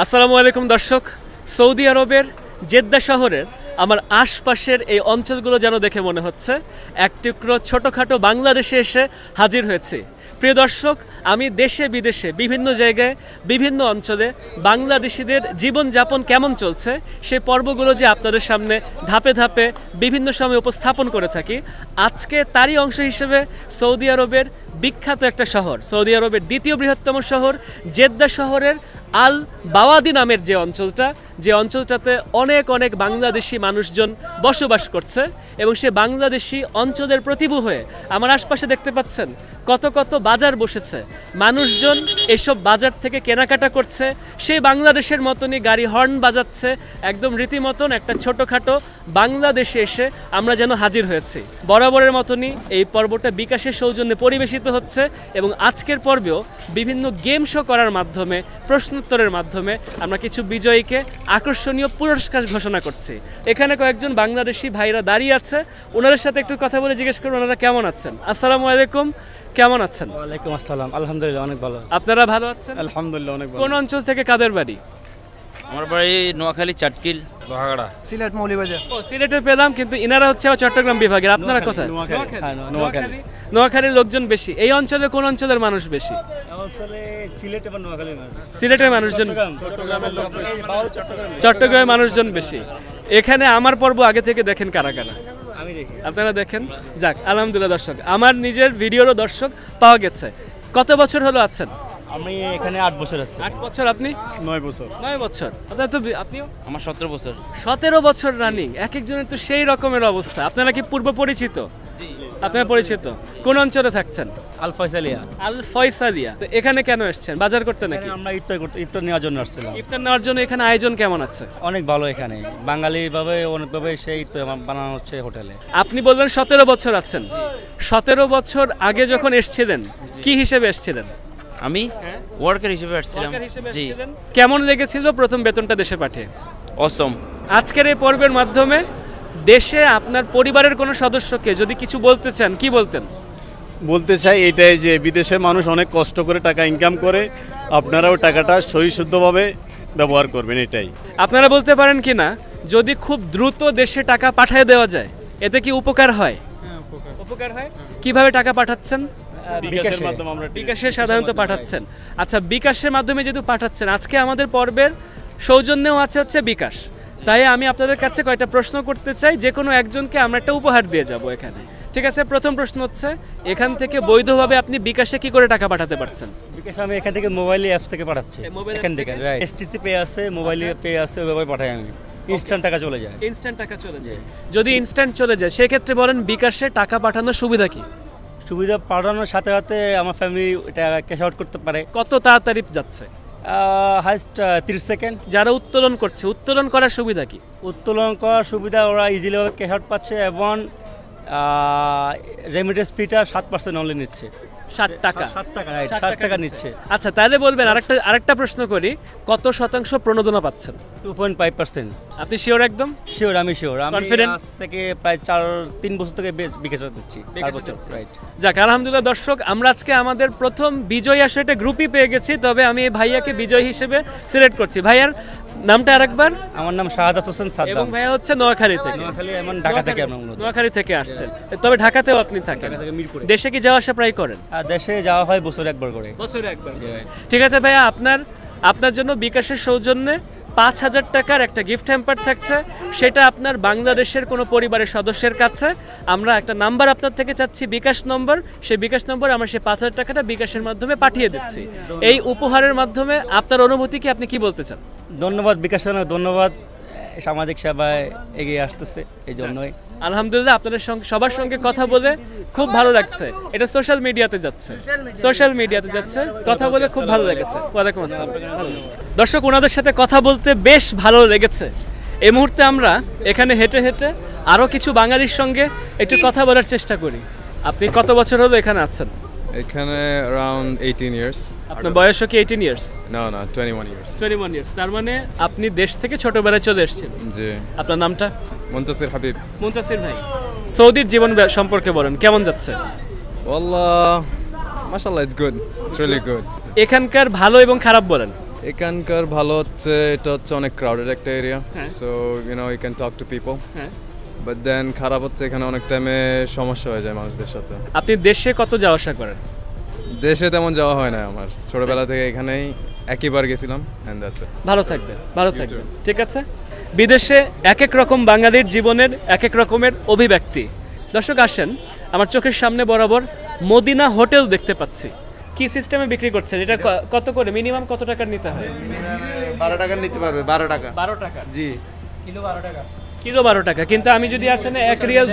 আসসালামু আলাইকুম দর্শক, সৌদি আরবের জেদ্দা শহরের আমার আশপাশের এই অঞ্চলগুলো যেন দেখে মনে হচ্ছে এক টুকরো ছোটোখাটো বাংলাদেশে এসে হাজির হয়েছি। প্রিয় দর্শক, আমি দেশে বিদেশে বিভিন্ন জায়গায় বিভিন্ন অঞ্চলে বাংলাদেশিদের জীবনযাপন কেমন চলছে সেই পর্বগুলো যে আপনাদের সামনে ধাপে ধাপে বিভিন্ন সময় উপস্থাপন করে থাকি। আজকে তারই অংশ হিসেবে সৌদি আরবের বিখ্যাত একটা শহর, সৌদি আরবের দ্বিতীয় বৃহত্তম শহর জেদ্দা শহরের আল বাওয়াদি নামের যে অঞ্চলটাতে অনেক অনেক বাংলাদেশি মানুষজন বসবাস করছে এবং সে বাংলাদেশি অঞ্চলের প্রতিভূ হয়ে আমার আশপাশে দেখতে পাচ্ছেন কত কত বাজার বসেছে, মানুষজন এসব বাজার থেকে কেনাকাটা করছে, সেই বাংলাদেশের মতনই গাড়ি হর্ন বাজাচ্ছে, একদম রীতিমতন একটা ছোটোখাটো বাংলাদেশে এসে আমরা যেন হাজির হয়েছি। বরাবরের মতনই এই পর্বটা বিকাশের সৌজন্যে পরিবেশিত হচ্ছে এবং আজকের পর্বেও বিভিন্ন গেম শো করার মাধ্যমে, প্রশ্নোত্তরের মাধ্যমে আমরা কিছু বিজয়ীকে আকর্ষণীয় পুরস্কার ঘোষণা করছি। এখানে কয়েকজন বাংলাদেশি ভাইরা দাঁড়িয়ে আছে, ওনাদের সাথে একটু কথা বলে জিজ্ঞেস করুন ওনারা কেমন আছেন। আসসালামু আলাইকুম, কেমন আছেন? ওয়ালাইকুম আসসালাম, আলহামদুলিল্লাহ অনেক ভালো। আপনারা ভালো আছেন? আলহামদুলিল্লাহ অনেক ভালো। কোন অঞ্চল থেকে কাদের বাড়ি? আমার বাড়ি নোয়াখালী, চাটকিল, লোহাগাড়া, সিলেট মৌলভীবাজার। ও, সিলেটে পেলাম, কিন্তু ইনারা হচ্ছে চট্টগ্রাম বিভাগের। আপনারা কোথায়? নোয়াখালী। নোয়াখালীর লোকজন বেশি। এই অঞ্চলে কোন অঞ্চলের মানুষ বেশি? সিলেটের মানুষজন, চট্টগ্রামের মানুষজন বেশি। এখানে আমার পর্ব আগে থেকে দেখেন কারা কারা? আপনারা দেখেন? যাক, আলহামদুলিল্লাহ। দর্শক, আমার নিজের ভিডিওরও দর্শক পাওয়া গেছে। কত বছর হলো আছেন? আমি এখানে 8 বছর আছি। 8 বছর। আপনি? 9 বছর। 9 বছর। আপনার তো, আপনিও? আমার 17 বছর। 17 বছর রানিং। এক একজনের তো সেই রকমের অবস্থা। আপনারা কি পূর্ব পরিচিত? আপনারা পরিচিত? কোন অঞ্চলে থাকছেন? আল ফয়সালিয়া। আল ফয়সালিয়া। তো এখানে কেন এসেছেন? বাজার করতে নাকি? আমরা ইফতার নেওয়ার জন্য আসছিলাম। ইফতার নেওয়ার জন্য। এখানে আয়োজন কেমন আছে? অনেক ভালো। এখানে বাঙালি ভাবে অনেকভাবে সেই বানানো হচ্ছে হোটেলে। আপনি বললেন 17 বছর আছেন। 17 বছর আগে যখন এসেছিলেন কি হিসেবে এসেছিলেন? আমি ওয়ার্কার হিসেবে আসছিলাম। জি। কেমন লেগেছিল প্রথম বেতনটা দেশে পাঠিয়ে? অসম। আজকের এই পর্বের মাধ্যমে দেশে আপনার পরিবারের কোনো সদস্যকে যদি কিছু বলতে চান, কি বলতেন? বলতে চাই এটাই যে বিদেশের মানুষ অনেক কষ্ট করে টাকা ইনকাম করে, আপনারাও টাকাটা সহিশুদ্ধভাবে ব্যবহার করবেন, এটাই। আপনারা বলতে পারেন কি না, যদি খুব দ্রুত দেশে টাকা পাঠিয়ে দেওয়া যায় এতে কি উপকার হয়? উপকার হয়। কিভাবে টাকা পাঠাচ্ছেন? বিকাশের মাধ্যমে আমরা বিকাশে সাধারণত পাঠাচ্ছেন। আচ্ছা, বিকাশের মাধ্যমে যদি পাঠাচ্ছেন, আজকে আমাদের পর্বের সৌজন্যেও হচ্ছে বিকাশ, তাই আমি আপনাদের কাছে কয়েকটা প্রশ্ন করতে চাই, যে কোনো একজনকে আমরা একটা উপহার দিয়ে যাব এখানে। ঠিক আছে? প্রথম প্রশ্ন হচ্ছে, এখান থেকে বৈধভাবে আপনি বিকাশে কি করে টাকা পাঠাতে পারছেন? বিকাশ আমি এখান থেকে মোবাইল অ্যাপস থেকে পাঠাচ্ছি। মোবাইল এখান থেকে এসটিসি পে আছে, মোবাইল পে আছে, ওইভাবে পাঠাই আমি। ইনস্ট্যান্ট টাকা চলে যায়। ইনস্ট্যান্ট টাকা চলে যায়। যদি ইনস্ট্যান্ট চলে যায় সেক্ষেত্রে বলেন বিকাশে টাকা পাঠানোর সুবিধা কি? সুবিধা পাঠানোর সাথে সাথে আমার ফ্যামিলি এটা ক্যাশ আউট করতে পারে। কত তাড়াতাড়ি যাচ্ছে? Highest 30 second. যারা উত্তোলন করছে, উত্তোলন করার সুবিধা কি? উত্তোলন করার সুবিধা, ওরা ইজিলি ক্যাশ আউট পাচ্ছে এবং রেমিটেন্স ফিটা 7% অনলি নিচ্ছে। 7 টাকা? 7 টাকা নিচ্ছে। আচ্ছা, তাহলে বলবেন আরেকটা প্রশ্ন করি, কত শতাংশ প্রণোদনা পাচ্ছেন? 2.5%। আপনি শিওর? একদম শিওর, আমি শিওর। আমি কনফিডেন্ট থেকে প্রায় 3 বছর থেকে বিকাশ দিচ্ছি। 4 বছর, রাইট। যাক, আলহামদুলিল্লাহ। দর্শক, আমরা আজকে আমাদের প্রথম বিজয়ী আসলে একটা গ্রুপই পেয়ে গেছি, তবে আমি এই ভাইয়াকে বিজয়ী হিসেবে সিলেক্ট করছি। ভাইয়ার নামটা আরেকবার? আমার নাম শাহাদাত হোসেন সাদ্দাম এবং ভাইয়া হচ্ছে নোয়াখালী থেকে। নোয়াখালী এবং ঢাকা থেকে। আমরা মূলত নোয়াখালী থেকে আসছেন, তবে ঢাকাতেও আপনি থাকেন। ঢাকা থেকে মিরপুরে। দেশে কি যাওয়া আসা প্রায় করেন? আর দেশে যাওয়া হয় বছরে একবার করে। বছরে একবার। ঠিক আছে ভাইয়া, আপনার জন্য বিকাশের সৌজন্যে 5,000 টাকার একটা গিফট হ্যাম্পার থাকছে। সেটা আপনার বাংলাদেশের কোনো পরিবারের সদস্যের কাছে আমরা একটা নাম্বার আপনার থেকে চাচ্ছি, বিকাশ নম্বর। সেই বিকাশ নম্বরে আমরা সেই 5,000 টাকাটা বিকাশের মাধ্যমে পাঠিয়ে দিচ্ছি। এই উপহারের মাধ্যমে আপনার অনুভূতি কি, আপনি কি বলতে চান? ধন্যবাদ বিকাশ, ধন্যবাদ। সামাজিক সেবায় এগিয়ে আসতেছে, এই জন্যই। আলহামদুলিল্লাহ, আপনাদের সঙ্গে সবার সঙ্গে কথা বলে খুব ভালো লাগছে। এটা সোশ্যাল মিডিয়াতে যাচ্ছে, কথা বলে খুব ভালো লেগেছে। ওয়ালাইকুম আসসালাম। দর্শক, ওনাদের সাথে কথা বলতে বেশ ভালো লেগেছে। এই মুহূর্তে আমরা এখানে হেঁটে হেঁটে আরও কিছু বাঙালির সঙ্গে একটু কথা বলার চেষ্টা করি। আপনি কত বছর হলো এখানে আছেন? এখানে around 18 years. আপনার বয়সও কি 18 ইয়ার্স? No, 21 years. 21 ইয়ার্স। তার মানে আপনি দেশ থেকে ছোটবেলায় চলে এসেছেন। জি। আপনার নামটা? মুনতাসির হাবিব। মুনতাসির ভাই, সৌদির জীবন সম্পর্কে বলেন, কেমন যাচ্ছে? Wallah, mashallah, it's good. It's really good. এখানকার ভালো এবং খারাপ বলেন। এখানকার ভালো হচ্ছে এটা হচ্ছে অনেক ক্রাউডেড একটা এরিয়া, হ্যাঁ। So you know you can talk to people, হ্যাঁ। বাট দেন খারাপ হচ্ছে এখানে অনেক টাইমে সমস্যা হয়ে যায় মানুষদের সাথে। আপনি দেশে কত যাওয়া আসা করেন? দেশে তেমন যাওয়া হয় না আমার, ছোটবেলা থেকে এখানেই একইবার গেছিলাম এন্ড দ্যাটস ইট। ভালো থাকবেন, ভালো থাকবেন, ঠিক আছে। বিদেশে এক এক রকম বাঙালির জীবনের এক এক রকমের অভিব্যক্তি। দর্শক আসেন, আমার চোখের সামনে বরাবর মদিনা হোটেল দেখতে পাচ্ছি। কি সিস্টেমে বিক্রি করছেন এটা? কত করে মিনিমাম কত টাকার নিতে হয়? 12 টাকা নিতে পারবে, 12 টাকা। 12 টাকা জি, কিলো 12 টাকা। কিন্তু আমি যদি আছে না 1 রিয়াল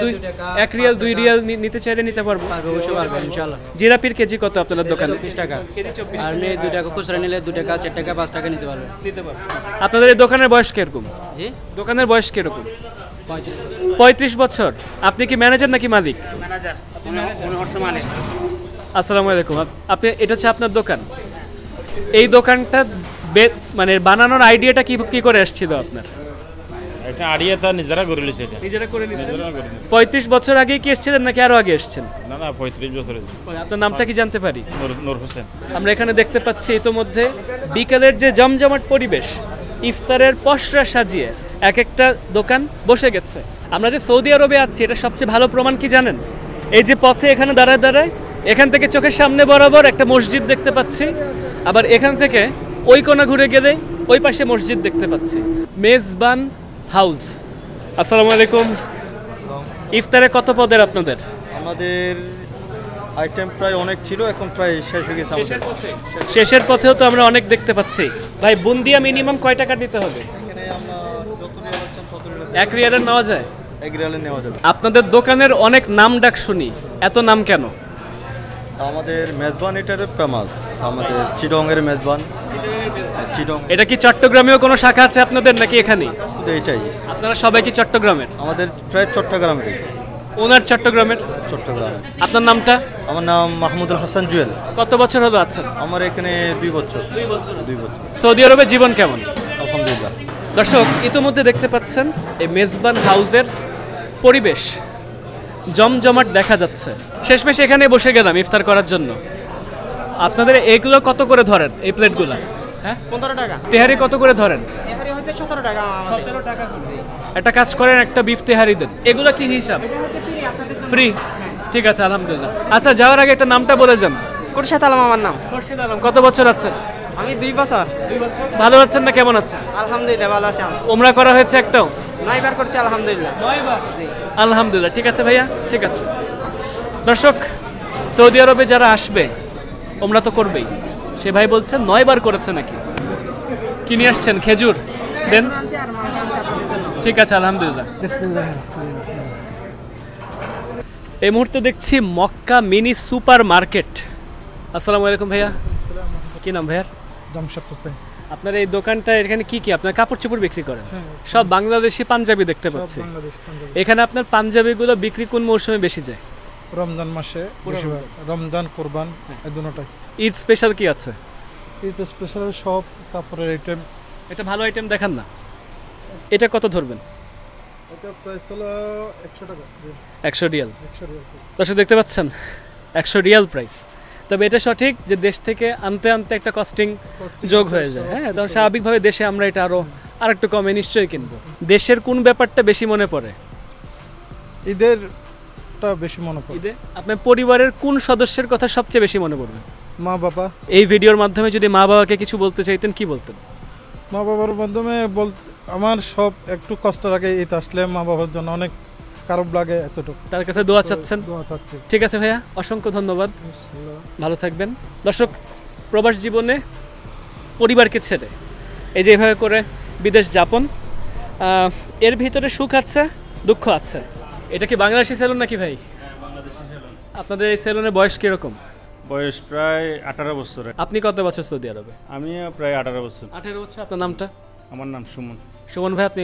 2 রিয়াল নিতে চাইলে নিতে পারবো? অবশ্যই পারবেন ইনশাআল্লাহ। জিলাপির কেজি কত আপনাদের দোকানে? 24 টাকা। কেজি 24 আর নিয়ে 2 টাকা খুচরা নিলে 2 টাকা 4 টাকা 5 টাকা নিতে পারবেন। দিতে পারবো। আপনাদের এই দোকানের বয়স কিরকম? জি, দোকানের বয়স কিরকম? 35। 35 বছর। আপনি কি ম্যানেজার নাকি মালিক? ম্যানেজার। উনি হচ্ছে মালিক। আসসালামু আলাইকুম। আপনি এটা হচ্ছে আপনার দোকান। এই দোকানটা মানে বানানোর আইডিয়াটা কি করে আসছিল আপনার? এটা আড়িয়াটা নিজেরা করে লিছে এটা। নিজেরা করে নিয়েছেন? 35 বছর আগে কি এসেছিলেন নাকি আরো আগে এসেছেন? না না 35 বছর হয়েছে। আপনার নামটা কি জানতে পারি? নূর হোসেন। আমরা এখানে দেখতে পাচ্ছি ইতোমধ্যে বিকালের যে জমজমাট পরিবেশ, ইফতারের পসরা সাজিয়ে এক একটা দোকান বসে গেছে। আমরা যে সৌদি আরবে আছি এটা সবচেয়ে ভালো প্রমাণ কি জানেন? এই যে পথে এখানে দাঁড়ায় দাঁড়ায় এখান থেকে চোখের সামনে বরাবর একটা মসজিদ দেখতে পাচ্ছি, আবার এখান থেকে ওই কোণা ঘুরে গেলে ওই পাশে মসজিদ দেখতে পাচ্ছি। মেজবান হাউস। আসসালামু আলাইকুম। ইফতারে কত পদের আপনাদের? আমাদের আইটেম প্রায় অনেক ছিল, এখন প্রায় শেষ হয়ে গেছে আমাদের। শেষের পথেও তো আমরা অনেক দেখতে পাচ্ছি। ভাই বুন্দিয়া মিনিমাম কয় টাকা দিতে হবে? এখানে আমরা যত রিয়াল আছেন তত রিয়াল 1 রিয়ালের নেওয়া যায়? 1 রিয়ালে নেওয়া যাবে। আপনাদের দোকানের অনেক নাম ডাক শুনি, এত নাম কেন? আমাদের মেজবান এটার ফেমাস, আমাদের চিটংয়ের মেজবান। চিটং এটা কি চট্টগ্রামেও কোনো শাখা আছে আপনাদের নাকি এখানেই? শুধু এটাই। আপনারা সবাই কি চট্টগ্রামের? আমাদের প্রায় চট্টগ্রামের। ওনার চট্টগ্রামের? চট্টগ্রাম। আপনার নামটা? আমার নাম মাহমুদুল হাসান জুয়েল। কত বছর হলো আছেন? আমার এখানে 2 বছর। 2 বছর। 2 বছর। সৌদি আরবের জীবন কেমন? আলহামদুলিল্লাহ। দর্শক ইতিমধ্যে দেখতে পাচ্ছেন এই মেজবান হাউসের পরিবেশ জমজমাট দেখা যাচ্ছে। শেষমেশ এখানে বসে গেলাম ইফতার করার জন্য। আপনাদের এগুলো কত করে ধরেন এই প্লেটগুলো? হ্যাঁ 15 টাকা। তেহারি কত করে ধরেন? তেহারি হচ্ছে 17 টাকা আমাদের। 17 টাকা। একটা কাজ করেন, একটা বিফ তেহারি দেন। এগুলো কি হিসাব? ফ্রি? ঠিক আছে আলহামদুলিল্লাহ। আচ্ছা যাওয়ার আগে একটা নামটা বলে যান। খুরশেদ আলম আমার নাম। খুরশেদ আলম। কত বছর আছেন? আমি 2 বছর। 2 বছর। ভালো আছেন না কেমন আছেন? আলহামদুলিল্লাহ ভালো আছি আমি। ওমরা করা হয়েছে একটাও? 9 বার করছি আলহামদুলিল্লাহ। 9 বার? জি আলহামদুলিল্লাহ। ঠিক আছে ভাইয়া, ঠিক আছে। দর্শক সৌদি আরবে যারা আসবে ওমরা তো করবেই। সে ভাই বলছে 9 বার করেছে নাকি। কি নিয়ে আসছেন? খেজুর দেন। ঠিক আছে আলহামদুলিল্লাহ। এই মুহূর্তে দেখছি মক্কা মিনি সুপার মার্কেট। আসসালামু আলাইকুম ভাইয়া। কি নাম ভাইয়ার? জামশেদ হোসেন। আপনার এই দোকানটা এখানে কি কি আপনার কাপড় চোপড় বিক্রি করেন? সব বাংলাদেশি পাঞ্জাবি দেখতে পাচ্ছি। এখানে আপনার পাঞ্জাবিগুলো বিক্রি কোন মৌসুমে বেশি যায়? রমজান মাসে, রমজান কোরবান এই দুটোটাই। ঈদ স্পেশাল কি আছে? ঈদ স্পেশাল সব কাপড়ের আইটেম। এটা ভালো আইটেম দেখান না। এটা কত ধরবেন? এটা প্রাইস হলো 100 টাকা। 100 রিয়াল। 100 রিয়াল। দর্শক দেখতে পাচ্ছেন 100 রিয়াল প্রাইস। তবে এটা সঠিক যে দেশ থেকে আনতে আনতে একটা কস্টিং যোগ হয়ে যায়। হ্যাঁ, তখন স্বাভাবিকভাবে দেশে আমরা এটা আর একটু কমে নিশ্চয়ই কিনবো। দেশের কোন ব্যাপারটা বেশি মনে পড়ে? ঈদেরটা বেশি মনে পড়ে। ঈদে আপনার পরিবারের কোন সদস্যের কথা সবচেয়ে বেশি মনে পড়বে? মা বাবা। এই ভিডিওর মাধ্যমে যদি মা বাবাকে কিছু বলতে চাইতেন কি বলতেন? মা বাবার মাধ্যমে আমার সব একটু কষ্ট লাগে, ঈদ আসলে মা বাবার জন্য অনেক খারাপ লাগে, এতটুকু। তার কাছে দোয়া চাচ্ছেন? দোয়া চাচ্ছি। ঠিক আছে ভাইয়া, অসংখ্য ধন্যবাদ, ভালো থাকবেন। দর্শক প্রবাস জীবনে পরিবারকে ছেড়ে এই যে এভাবে করে বিদেশ যাপন, এর ভিতরে সুখ আছে দুঃখ আছে। এটা কি বাংলাদেশি সেলুন নাকি ভাই? আপনাদের এই সেলুনের বয়স কিরকম? বয়স প্রায় 18 বছর। আপনি কত বছর সৌদি আরবে? আমি প্রায় 18 বছর। 18 বছর। আপনার নামটা? আমার নাম সুমন। সুমন ভাই, আপনি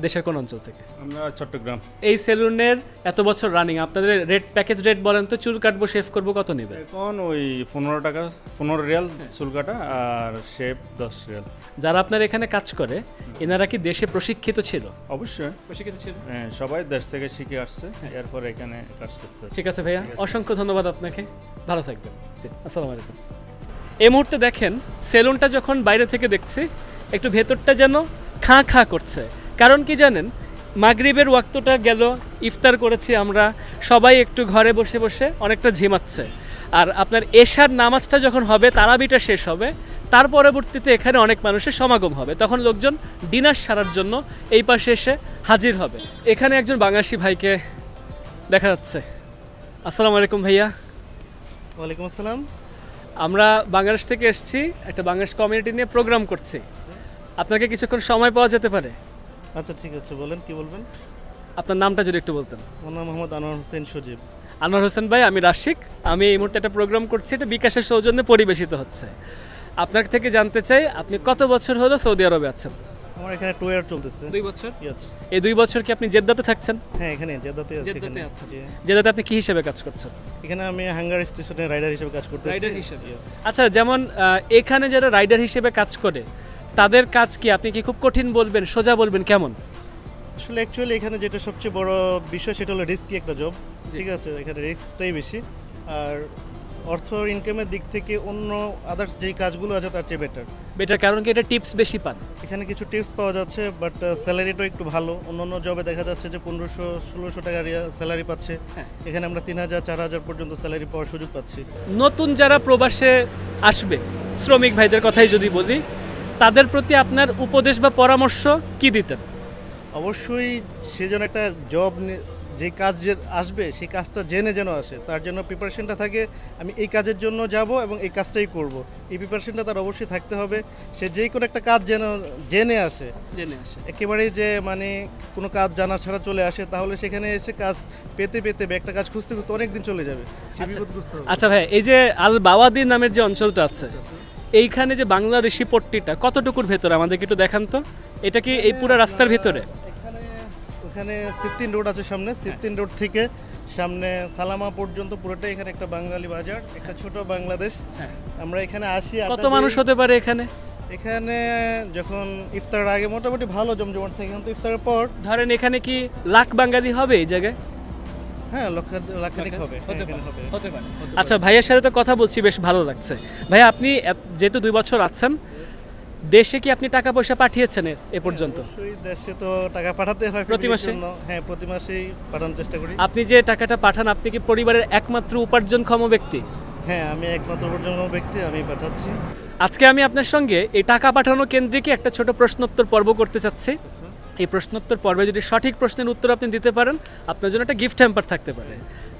দেশের কোন অঞ্চল থেকে? আমরা চট্টগ্রাম। এই সেলুনের এত বছর রানিং, আপনাদের রেট প্যাকেজ রেট বলেন তো? চুল কাটবো শেভ করবো কত নেবে? এখন ওই 15 টাকা, 15 রিয়াল চুল কাটা আর শেভ 10 রিয়াল। যারা আপনার এখানে কাজ করে এনারা কি দেশে প্রশিক্ষিত ছিল? অবশ্যই প্রশিক্ষিত ছিল। হ্যাঁ, সবাই দেশ থেকে শিখে আসছে, এরপর এখানে কাজ করতে। ঠিক আছে ভাইয়া, অসংখ্য ধন্যবাদ আপনাকে, ভালো থাকবেন। জি, আসসালামু আলাইকুম। এই মুহূর্তে দেখেন সেলুনটা যখন বাইরে থেকে দেখছি একটু ভেতরটা যেন খাঁ খাঁ করছে। কারণ কি জানেন, মাগরিবের ওয়াক্তটা গেল, ইফতার করেছি আমরা সবাই, একটু ঘরে বসে বসে অনেকটা ঝিমাচ্ছে। আর আপনার এশার নামাজটা যখন হবে, তারাবিটা শেষ হবে, তার পরবর্তীতে এখানে অনেক মানুষের সমাগম হবে, তখন লোকজন ডিনার সারার জন্য এই পাশে এসে হাজির হবে। এখানে একজন বাংলাদেশি ভাইকে দেখা যাচ্ছে। আসসালামু আলাইকুম ভাইয়া। ওয়ালাইকুম আসসালাম। আমরা বাংলাদেশ থেকে এসেছি, একটা বাংলাদেশ কমিউনিটি নিয়ে প্রোগ্রাম করছি। আপনাকে কিছুক্ষণ সময় পাওয়া যেতে পারে? আচ্ছা ঠিক আছে, বলেন কি বলবেন। আপনার নামটা যদি একটু বলতেন। আমার নাম মোহাম্মদ আনোয়ার হোসেন সজীব। আনোয়ার হোসেন ভাই, আমি রাশিক। আমি এই মুহূর্তে একটা প্রোগ্রাম করছি, এটা বিকাশের সৌজন্যে পরিবেশিত হচ্ছে। আপনার থেকে জানতে চাই, আপনি কত বছর হলো সৌদি আরবে আছেন? আমার এখানে 2 ইয়ার চলতেছে। 2 বছর। ইয়েস। এই 2 বছর কি আপনি জেদ্দাতে থাকছেন? হ্যাঁ, এখানে জেদ্দাতে আছি। জেদ্দাতে এখানে আছেন। জি। জেদ্দাতে আপনি কি হিসেবে কাজ করছেন? এখানে আমি হাঙ্গার স্টেশনে রাইডার হিসেবে কাজ করতেছি। রাইডার হিসেবে। Yes. আচ্ছা, যেমন এখানে যারা রাইডার হিসেবে কাজ করে তাদের কাজ কি আপনি কি খুব কঠিন বলবেন, সোজা বলবেন, কেমন? আসলে অ্যাকচুয়ালি এখানে যেটা সবচেয়ে বড় বিষয় সেটা হলো রিস্কি একটা জব। ঠিক আছে, এখানে রিস্কটাই বেশি। আর অর্থ ইনকামের দিক থেকে অন্য আদার্স যেই কাজগুলো আছে তার চেয়ে বেটার। কারণ কি এটা টিপস বেশি পান? এখানে কিছু টিপস পাওয়া যাচ্ছে, বাট স্যালারিটাও একটু ভালো। অন্য জবে দেখা যাচ্ছে যে 1500-1600 টাকা স্যালারি পাচ্ছে, এখানে আমরা 3000 4000 পর্যন্ত স্যালারি পাওয়ার সুযোগ পাচ্ছি। নতুন যারা প্রবাসে আসবে শ্রমিক ভাইদের কথাই যদি বলি, তাদের প্রতি আপনার উপদেশ বা পরামর্শ কি দিতেন? অবশ্যই সে যেন একটা জব, যে কাজ যে আসবে সেই কাজটা জেনে যেন আসে, তার জন্য প্রিপারেশনটা থাকে। আমি এই কাজের জন্য যাব এবং এই কাজটাই করব, এই প্রিপারেশনটা তার অবশ্যই থাকতে হবে। সে যেই কোনো একটা কাজ যেন জেনে আসে। একেবারেই যে মানে কোনো কাজ জানা ছাড়া চলে আসে, তাহলে সেখানে এসে কাজ পেতে পেতে একটা কাজ খুঁজতে খুঁজতে অনেক দিন চলে যাবে। আচ্ছা ভাই, এই যে আল বাওয়াদি নামের যে অঞ্চলটা আছে, এইখানে যে বাংলাদেশি পট্টিটা কতটুকুর ভেতরে আমাদেরকে একটু দেখান তো। এটা কি এই পুরো রাস্তার ভিতরে? ওখানে সিদ্দিন রোড আছে সামনে, সিদ্দিন রোড থেকে সামনে সালামা পর্যন্ত পুরোটাই এখানে একটা বাঙালি বাজার, একটা ছোট বাংলাদেশ। আমরা এখানে আসি। কত মানুষ হতে পারে এখানে? এখানে যখন ইফতারের আগে মোটামুটি ভালো জমজমাট থাকে, কিন্তু ইফতারের পর ধরেন এখানে কি লাখ বাঙালি হবে এই জায়গায়? হ্যাঁ, লাখানিক হবে। হতে পারে। আচ্ছা, ভাইয়ের সাথে তো কথা বলছি, বেশ ভালো লাগছে। ভাইয়া, আপনি যেহেতু 2 বছর আছেন দেশে, কি আপনি টাকা পয়সা পাঠিয়েছেন এ পর্যন্ত? দেশে তো টাকা পাঠাতে হয় প্রতি মাসে। হ্যাঁ, প্রতি মাসেই পাঠানোর চেষ্টা করি। আপনি যে টাকাটা পাঠান, আপনি কি পরিবারের একমাত্র উপার্জনক্ষম ব্যক্তি? হ্যাঁ, আমি একমাত্র উপার্জনক্ষম ব্যক্তি, আমি পাঠাচ্ছি। আজকে আমি আপনার সঙ্গে এই টাকা পাঠানো কেন্দ্রিক একটা ছোট প্রশ্নোত্তর পর্ব করতে চাচ্ছি। এই প্রশ্নোত্তর পর্বে যদি সঠিক প্রশ্নের উত্তর আপনি দিতে পারেন, আপনার জন্য একটা গিফট হ্যাম্পার থাকতে পারে।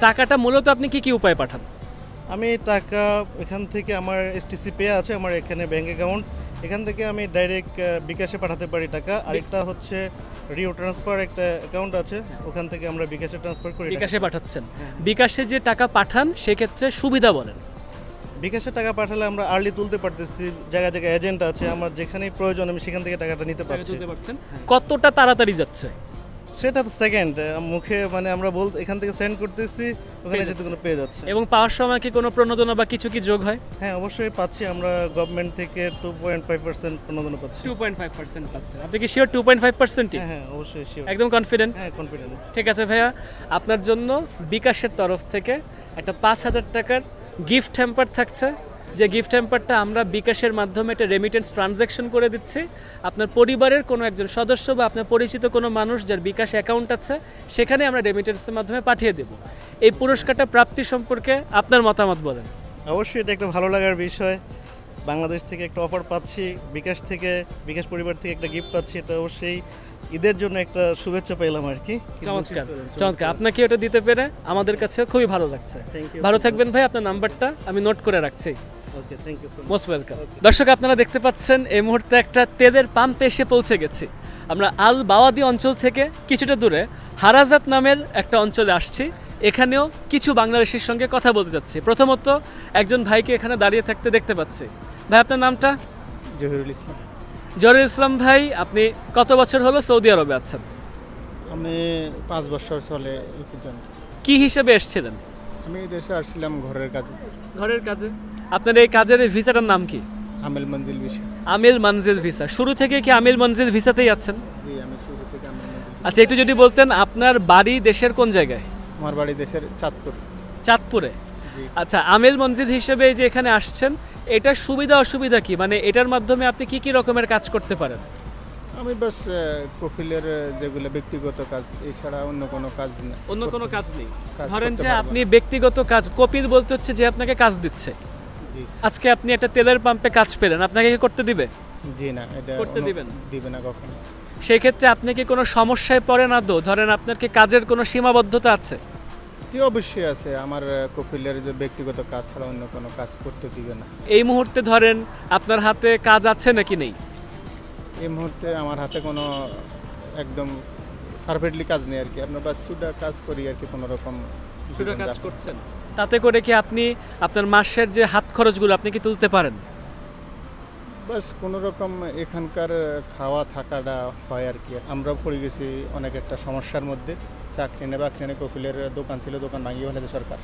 টাকাটা মূলত আপনি কি উপায়ে পাঠান? আমি টাকা এখান থেকে, আমার STC পে আছে, আমার এখানে ব্যাংক অ্যাকাউন্ট, এখান থেকে আমি ডাইরেক্ট বিকাশে পাঠাতে পারি টাকা। আরেকটা হচ্ছে রিও ট্রান্সফার একটা অ্যাকাউন্ট আছে, ওখান থেকে আমরা বিকাশে ট্রান্সফার করি। বিকাশে পাঠাচ্ছেন? বিকাশে যে টাকা পাঠান সেক্ষেত্রে সুবিধা বলেন। বিকাশে টাকা পাঠালে আমরা আর্লি তুলতে পারতেছি, জায়গায় জায়গায় এজেন্ট আছে, আমার যেখানেই প্রয়োজন আমি সেখান থেকে টাকাটা নিতে পারছি। কতটা তাড়াতাড়ি যাচ্ছে সেটা তো সেকেন্ড মুখে, মানে আমরা এখান থেকে সেন্ড করতেছি, ওখানে যেতে কোনো পেয়ে যাচ্ছে। এবং পাওয়ার সময় কি কোনো প্রণোদনা বা কিছু কি যোগ হয়? হ্যাঁ, অবশ্যই পাচ্ছি। আমরা গভর্নমেন্ট থেকে 2.5% প্রণোদনা পাচ্ছি। 2.5% পাচ্ছেন? আপনি কি শিওর 2.5%? হ্যাঁ, অবশ্যই শিওর। একদম কনফিডেন্ট? হ্যাঁ, কনফিডেন্ট। ঠিক আছে ভাইয়া, আপনার জন্য বিকাশের তরফ থেকে একটা 5000 টাকার গিফট হ্যাম্পার থাকছে, যে গিফট হ্যাম্পারটা আমরা বিকাশের মাধ্যমে একটা রেমিটেন্স ট্রানজ্যাকশন করে দিচ্ছি। আপনার পরিবারের কোনো একজন সদস্য বা আপনার পরিচিত কোনো মানুষ যার বিকাশ অ্যাকাউন্ট আছে, সেখানে আমরা রেমিটেন্সের মাধ্যমে পাঠিয়ে দেব। এই পুরস্কারটা প্রাপ্তি সম্পর্কে আপনার মতামত বলেন। অবশ্যই এটা একটা ভালো লাগার বিষয়। বাংলাদেশ থেকে একটা অফার পাচ্ছি, বিকাশ থেকে, বিকাশ পরিবার থেকে একটা গিফট পাচ্ছি, এটা অবশ্যই ঈদের জন্য একটা শুভেচ্ছা পেলাম আর কি। চমৎকার চমৎকার, আপনাকে ওটা দিতে পেরে আমাদের কাছে খুবই ভালো লাগছে। ভালো থাকবেন ভাই, আপনার নাম্বারটা আমি নোট করে রাখছি। Okay, thank you so much. Most welcome. দর্শক, আপনারা দেখতে পাচ্ছেন এই মুহূর্তে একটা তেলের পাম্পে এসে পৌঁছে গেছি। আমরা আল বাওয়াদি অঞ্চল থেকে কিছুটা দূরে হারাজাত নামের একটা অঞ্চলে আসছি। এখানেও কিছু বাংলাদেশির সঙ্গে কথা বলতে যাচ্ছি। প্রথমত একজন ভাইকে এখানে দাঁড়িয়ে থাকতে দেখতে পাচ্ছি। ভাই, আপনার নামটা? জহিরুল ইসলাম। জহিরুল ইসলাম ভাই, আপনি কত বছর হলো সৌদি আরবে আছেন? আমি 5 বছর চলে এই পর্যন্ত। কি হিসেবে এসেছিলেন? আমি দেশে আসছিলাম ঘরের কাজে। ঘরের কাজে? আপনার এই কাজের ভিসাটার নাম কি? আমিল মঞ্জিল ভিসা। আমিল মঞ্জিল ভিসা। শুরু থেকে কি আমিল মঞ্জিল ভিসাতেই আছেন? জি, আমি শুরু থেকে আমিল মঞ্জিল। আচ্ছা, একটু যদি বলতেন আপনার বাড়ি দেশের কোন জায়গায়? আমার বাড়ি দেশের চাঁদপুর। চাঁদপুরে? আচ্ছা, আমেল মঞ্জিল হিসেবে এই যে এখানে আসছেন, এটার সুবিধা অসুবিধা কি? মানে এটার মাধ্যমে আপনি কি কি রকমের কাজ করতে পারেন? আমি বাস কফিলের যেগুলো ব্যক্তিগত কাজ, এছাড়া অন্য কোনো কাজ নেই। অন্য কোনো কাজ নেই? কাজ ধরেন করতে যে পারবো আপনি ব্যক্তিগত কাজ, কপিল বলতে হচ্ছে যে আপনাকে কাজ দিচ্ছে। জি আজকে আপনি একটা তেলের পাম্পে কাজ পেলেন, আপনাকে কি করতে দিবে? জি না, এটা করতে দিবেন? দিবে না কখনো। সেই ক্ষেত্রে আপনি কি কোনো সমস্যায় পড়েন আদৌ? ধরেন আপনার কি কাজের কোনো সীমাবদ্ধতা আছে? জি অবশ্যই আছে, আমার কফিলের যে ব্যক্তিগত কাজ ছাড়া অন্য কোনো কাজ করতে দিবে না। এই মুহূর্তে ধরেন আপনার হাতে কাজ আছে নাকি নেই? এই মুহূর্তে আমার হাতে কোনো একদম পারফেক্টলি কাজ নেই আর কি। আপনার বাস সুদা কাজ করি আর কি, কোনো রকম শুধু কাজ করছেন, তাতে করে কি আপনি আপনার মাসের যে হাত খরচগুলো আপনি কি তুলতে পারেন? বাস কোনো রকম এখানকার খাওয়া থাকাটা হয় আর কি। আমরা পড়ে গেছি অনেক একটা সমস্যার মধ্যে। চাকরি নেই বাকরি নেই, কপিলের দোকান ছিল, দোকান ভাঙিয়ে ফেলেছে সরকার।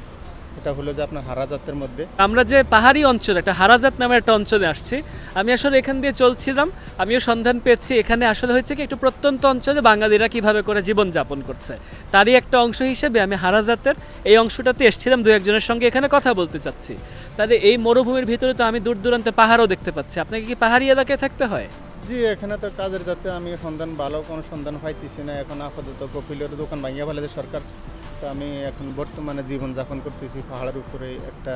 এটা হলো যে আপনার হারাজাতের মধ্যে। আমরা যে পাহাড়ি অঞ্চল, একটা হারাজাত নামের একটা অঞ্চলে আসছি, আমি আসলে এখান দিয়ে চলছিলাম, আমিও সন্ধান পেয়েছি এখানে আসলে হয়েছে কি একটু প্রত্যন্ত অঞ্চলে বাঙালিরা কিভাবে করে জীবন যাপন করছে, তারই একটা অংশ হিসেবে আমি হারাজাতের এই অংশটাতে এসেছিলাম, দু একজনের সঙ্গে এখানে কথা বলতে চাচ্ছি। তাহলে এই মরুভূমির ভিতরে তো আমি দূর দূরান্তে পাহাড়ও দেখতে পাচ্ছি, আপনাকে কি পাহাড়ি এলাকায় থাকতে হয়? জি, এখানে তো কাজের যাতে আমি সন্ধান ভালো কোনো সন্ধান পাইতেছি না এখন আপাতত। কপিলের দোকান ভাঙিয়ে ফেলেছে সরকার, তো আমি এখন বর্তমানে জীবনযাপন করতেছি পাহাড়ের উপরে একটা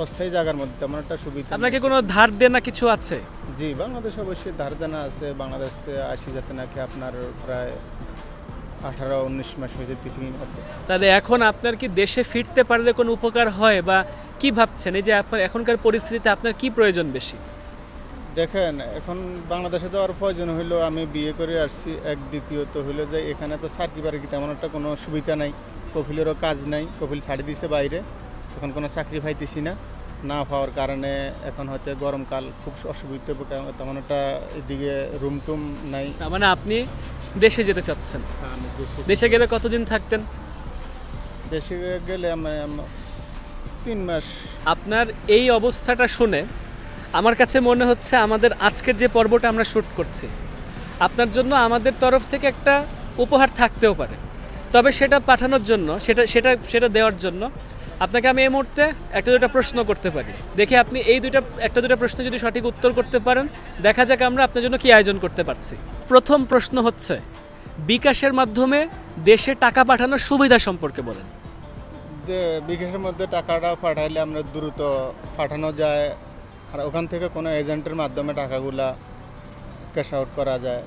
অস্থায়ী জায়গার মধ্যে। তেমন একটা সুবিধা। আপনাকে কোনো ধার দেনা কিছু আছে? জি, বাংলাদেশ অবশ্যই ধার দেনা আছে। বাংলাদেশ থেকে আসি যাতে নাকি আপনার প্রায় 18-19 মাস হয়ে যেতেছি আছে। তাহলে এখন আপনার কি দেশে ফিরতে পারলে কোনো উপকার হয়, বা কি ভাবছেন এই যে আপনার এখনকার পরিস্থিতিতে আপনার কি প্রয়োজন বেশি? দেখেন, এখন বাংলাদেশে যাওয়ার প্রয়োজন হইলো, আমি বিয়ে করে আসছি এক, দ্বিতীয়ত হইলো যে এখানে তো চাকরি বাকরি তেমন একটা কোনো সুবিধা নাই, কপিলেরও কাজ নাই, কপিল ছাড়ি দিছে বাইরে, এখন কোনো চাকরি পাইতেছি না। না পাওয়ার কারণে এখন হয়তো গরমকাল খুব অসুবিধা, তেমন একটা এদিকে রুম টুম নাই। মানে আপনি দেশে যেতে চাচ্ছেন? আমি দেশে গেলে কতদিন থাকতেন? দেশে গেলে আমি 3 মাস। আপনার এই অবস্থাটা শুনে আমার কাছে মনে হচ্ছে আমাদের আজকের যে পর্বটা আমরা শ্যুট করছি, আপনার জন্য আমাদের তরফ থেকে একটা উপহার থাকতেও পারে। তবে সেটা পাঠানোর জন্য, সেটা দেওয়ার জন্য আপনাকে আমি এই মুহূর্তে একটা দুটা প্রশ্ন করতে পারি। দেখি আপনি এই একটা দুটা প্রশ্ন যদি সঠিক উত্তর করতে পারেন, দেখা যাক আমরা আপনার জন্য কি আয়োজন করতে পারছি। প্রথম প্রশ্ন হচ্ছে, বিকাশের মাধ্যমে দেশে টাকা পাঠানোর সুবিধা সম্পর্কে বলেন। বিকাশের মধ্যে টাকাটা পাঠাইলে আমরা দ্রুত পাঠানো যায়, আর ওখান থেকে কোনো এজেন্টের মাধ্যমে টাকাগুলা ক্যাশ আউট করা যায়।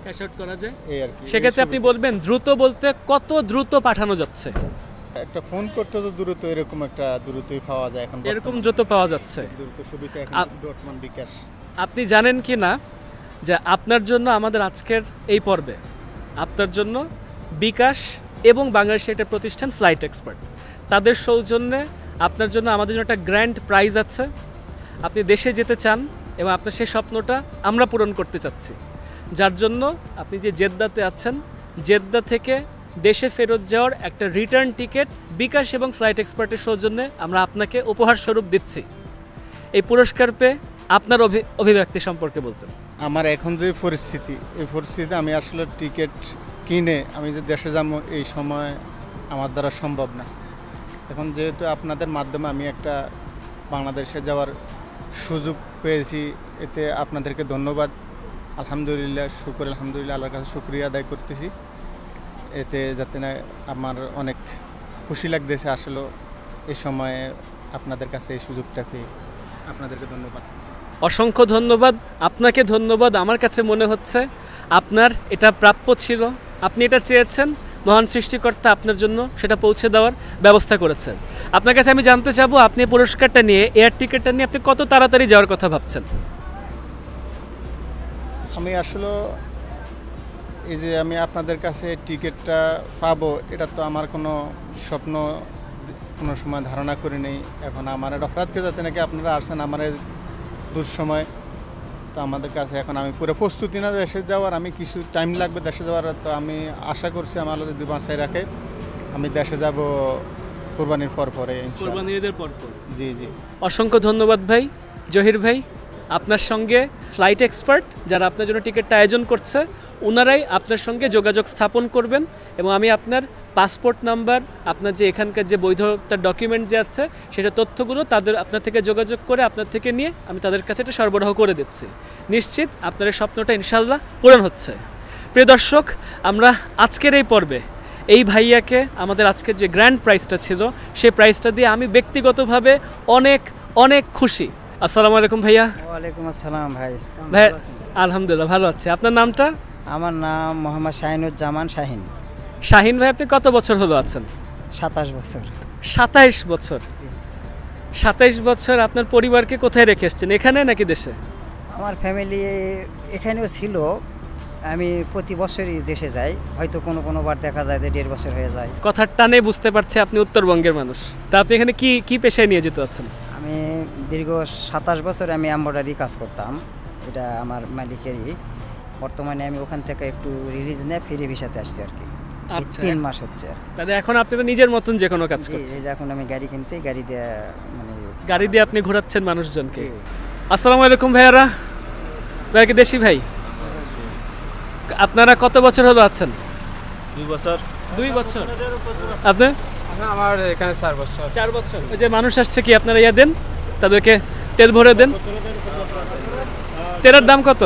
এই আর কি। সেক্ষেত্রে আপনি বলবেন দ্রুত বলতে কত দ্রুত পাঠানো যাচ্ছে? একটা ফোন করতে তো দ্রুত, এরকম একটা দ্রুতই পাওয়া যায় এখন। এরকম দ্রুত পাওয়া যাচ্ছে, দ্রুত সুবিধা এখন বর্তমান বিকাশ। আপনি জানেন কি না যে আপনার জন্য আমাদের আজকের এই পর্বে আপনার জন্য বিকাশ এবং বাংলাদেশের একটা প্রতিষ্ঠান ফ্লাইট এক্সপার্ট, তাদের সৌজন্যে আপনার জন্য আমাদের জন্য একটা গ্র্যান্ড প্রাইজ আছে। আপনি দেশে যেতে চান এবং আপনার সেই স্বপ্নটা আমরা পূরণ করতে চাচ্ছি, যার জন্য আপনি যে জেদ্দাতে আছেন, জেদ্দা থেকে দেশে ফেরত যাওয়ার একটা রিটার্ন টিকিট বিকাশ এবং ফ্লাইট এক্সপার্টের সৌজন্যে আমরা আপনাকে উপহার স্বরূপ দিচ্ছি। এই পুরস্কার পেয়ে আপনার অভিব্যক্তি সম্পর্কে বলতেন। আমার এখন যে পরিস্থিতি, এই পরিস্থিতিতে আমি আসলে টিকিট কিনে আমি যে দেশে যাবো এই সময় আমার দ্বারা সম্ভব না। এখন যেহেতু আপনাদের মাধ্যমে আমি একটা বাংলাদেশে যাওয়ার সুযোগ পেয়েছি, এতে আপনাদেরকে ধন্যবাদ। আলহামদুলিল্লাহ, আলহামদুলিল্লাহ, আল্লাহর কাছে শুকরিয়া আদায় করতেছি। এতে যাতে না আমার অনেক খুশি লাগতেছে আসলে এই সময়ে আপনাদের কাছে এই সুযোগটা পেয়ে। আপনাদেরকে ধন্যবাদ, অসংখ্য ধন্যবাদ। আপনাকে ধন্যবাদ। আমার কাছে মনে হচ্ছে আপনার এটা প্রাপ্য ছিল, আপনি এটা চেয়েছেন, মহান সৃষ্টিকর্তা আপনার জন্য সেটা পৌঁছে দেওয়ার ব্যবস্থা করেছেন। আপনার কাছে আমি জানতে চাবো, আপনি পুরস্কারটা নিয়ে, এয়ার টিকিটটা নিয়ে আপনি কত তাড়াতাড়ি যাওয়ার কথা ভাবছেন? আমি আসলে এই যে আমি আপনাদের কাছে টিকিটটা পাবো, এটা তো আমার কোনো স্বপ্ন কোনো সময় ধারণা করি নেই। এখন আমার অপরাধকে যাতে নাকি আপনারা আসছেন আমার দুঃসময়, তো আমাদের কাছে এখন আমি পুরো প্রস্তুতি না দেশে যাওয়ার, আমি কিছু টাইম লাগবে দেশে যাওয়ার। তো আমি আশা করছি আমার যদি বাঁচাই রাখে আমি দেশে যাব কোরবানির পরে। কোরবানির ঈদের পর। জি জি, অসংখ্য ধন্যবাদ ভাই। জহির ভাই, আপনার সঙ্গে ফ্লাইট এক্সপার্ট যারা আপনার জন্য টিকিটটা আয়োজন করছে ওনারাই আপনার সঙ্গে যোগাযোগ স্থাপন করবেন এবং আমি আপনার পাসপোর্ট নাম্বার, আপনার যে এখানকার যে বৈধতার ডকুমেন্ট যে আছে সেটা তথ্যগুলো তাদের আপনার থেকে যোগাযোগ করে আপনার থেকে নিয়ে আমি তাদের কাছে এটা সরবরাহ করে দিচ্ছি। নিশ্চিত আপনার এই স্বপ্নটা ইনশাল্লাহ পূরণ হচ্ছে। প্রিয় দর্শক, আমরা আজকের এই পর্বে এই ভাইয়াকে আমাদের আজকের যে গ্র্যান্ড প্রাইজটা ছিল সেই প্রাইজটা দিয়ে আমি ব্যক্তিগতভাবে অনেক অনেক খুশি। আসসালামু আলাইকুম ভাইয়া। ওয়ালাইকুম আসসালাম ভাই। ভাই আলহামদুলিল্লাহ ভালো আছি। আপনার নামটা? আমার নাম মোহাম্মদ শাহিনুজ্জামান শাহিন। শাহিন ভাই, আপনি কত বছর হলো আছেন? 27 বছর। 27 বছর? 27 বছর আপনার পরিবারকে কোথায় রেখে এসছেন, এখানে নাকি দেশে? আমার ফ্যামিলি এখানেও ছিল, আমি প্রতি বছরই দেশে যাই, হয়তো কোনো বার দেখা যায় যে 1.5 বছর হয়ে যায়। কথার টানে বুঝতে পারছি আপনি উত্তরবঙ্গের মানুষ। তা আপনি এখানে কি পেশায় নিয়ে যেতে আছেন? আমি দীর্ঘ 27 বছর আমি এমব্রয়ডারি কাজ করতাম, এটা আমার মালিকেরই। বর্তমানে আমি ওখান থেকে একটু রিলিজ নিয়ে ফিরে ভিসাতে আসছি আর কি। 3 মাস হচ্ছে। তাহলে এখন আপনি তো নিজের মতন যে কোনো কাজ করছেন? এখন আমি গাড়ি কিনছি, গাড়ি দিয়ে আপনি ঘোরাচ্ছেন মানুষজনকে। আসসালামু আলাইকুম ভাইয়ারা। ভাই কি দেশি ভাই? আপনারা কত বছর হলো আছেন? 2 বছর। 2 বছর? আপনি? আমার এখানে 4 বছর। 4 বছর। ওই যে মানুষ আসছে কি আপনারা ইয়া দেন, তাদেরকে তেল ভরে দেন? তেলের দাম কত?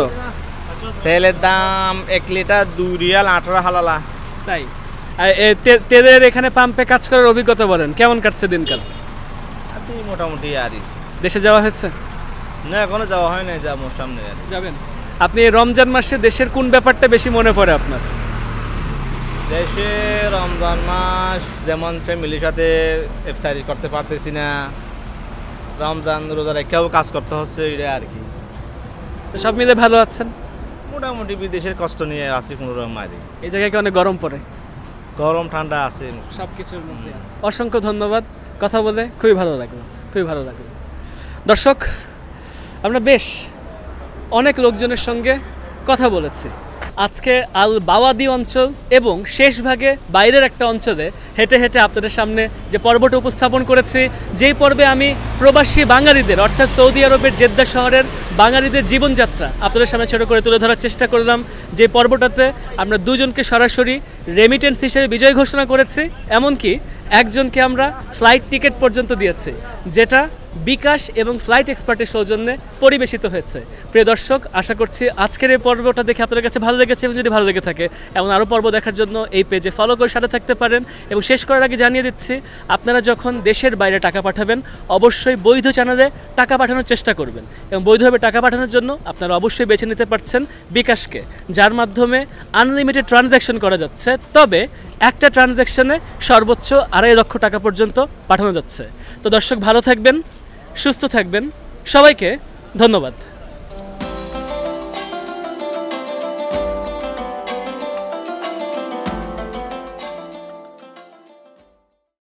তেলের দাম 1 লিটার 2 রিয়াল 18 হালালা। তাই? তেলের এখানে পাম্পে কাজ করার অভিজ্ঞতা বলেন, কেমন কাটছে দিনকাল? মোটামুটি আরই। দেশে যাওয়া হয়েছে? না, এখনো যাওয়া হয় না, যাবো সামনে। যাবেন? আপনি রমজান মাসে দেশের কোন ব্যাপারটা বেশি মনে পড়ে আপনার? দেশে রমজান মাস যেমন ফ্যামিলির সাথে ইফতারি করতে পারতেছি না, রমজান রোজা রেখেও কাজ করতে হচ্ছে, এটা আর কি। তো সব মিলে ভালো আছেন? মোটামুটি বিদেশের কষ্ট নিয়ে আছি কোনো রকম আর কি। এই জায়গায় কি অনেক গরম পড়ে? গরম ঠান্ডা আছে, সব কিছুর মধ্যে আছে। অসংখ্য ধন্যবাদ, কথা বলে খুবই ভালো লাগলো, খুবই ভালো লাগলো। দর্শক, আমরা বেশ অনেক লোকজনের সঙ্গে কথা বলেছি আজকে আল বাওয়াদি অঞ্চল এবং শেষ ভাগে বাইরের একটা অঞ্চলে হেঁটে হেঁটে আপনাদের সামনে যে পর্বটা উপস্থাপন করেছি, যেই পর্বে আমি প্রবাসী বাঙালিদের অর্থাৎ সৌদি আরবের জেদ্দা শহরের বাঙালিদের জীবনযাত্রা আপনাদের সামনে ছোটো করে তুলে ধরার চেষ্টা করলাম। যে পর্বটাতে আমরা দুজনকে সরাসরি রেমিটেন্স হিসেবে বিজয় ঘোষণা করেছি, এমনকি একজনকে আমরা ফ্লাইট টিকিট পর্যন্ত দিয়েছি, যেটা বিকাশ এবং ফ্লাইট এক্সপার্টের সৌজন্যে পরিবেশিত হয়েছে। প্রিয় দর্শক, আশা করছি আজকের এই পর্বটা দেখে আপনাদের কাছে ভালো লেগেছে, এবং যদি ভালো লেগে থাকে এমন আরও পর্ব দেখার জন্য এই পেজে ফলো করে সাথে থাকতে পারেন। এবং শেষ করার আগে জানিয়ে দিচ্ছি, আপনারা যখন দেশের বাইরে টাকা পাঠাবেন অবশ্যই বৈধ চ্যানেলে টাকা পাঠানোর চেষ্টা করবেন, এবং বৈধভাবে টাকা পাঠানোর জন্য আপনারা অবশ্যই বেছে নিতে পারছেন বিকাশকে, যার মাধ্যমে আনলিমিটেড ট্রানজ্যাকশন করা যাচ্ছে, তবে একটা ট্রানজ্যাকশনে সর্বোচ্চ 2.5 লক্ষ টাকা পর্যন্ত পাঠানো যাচ্ছে। তো দর্শক, ভালো থাকবেন, সুস্থ থাকবেন, সবাইকে ধন্যবাদ।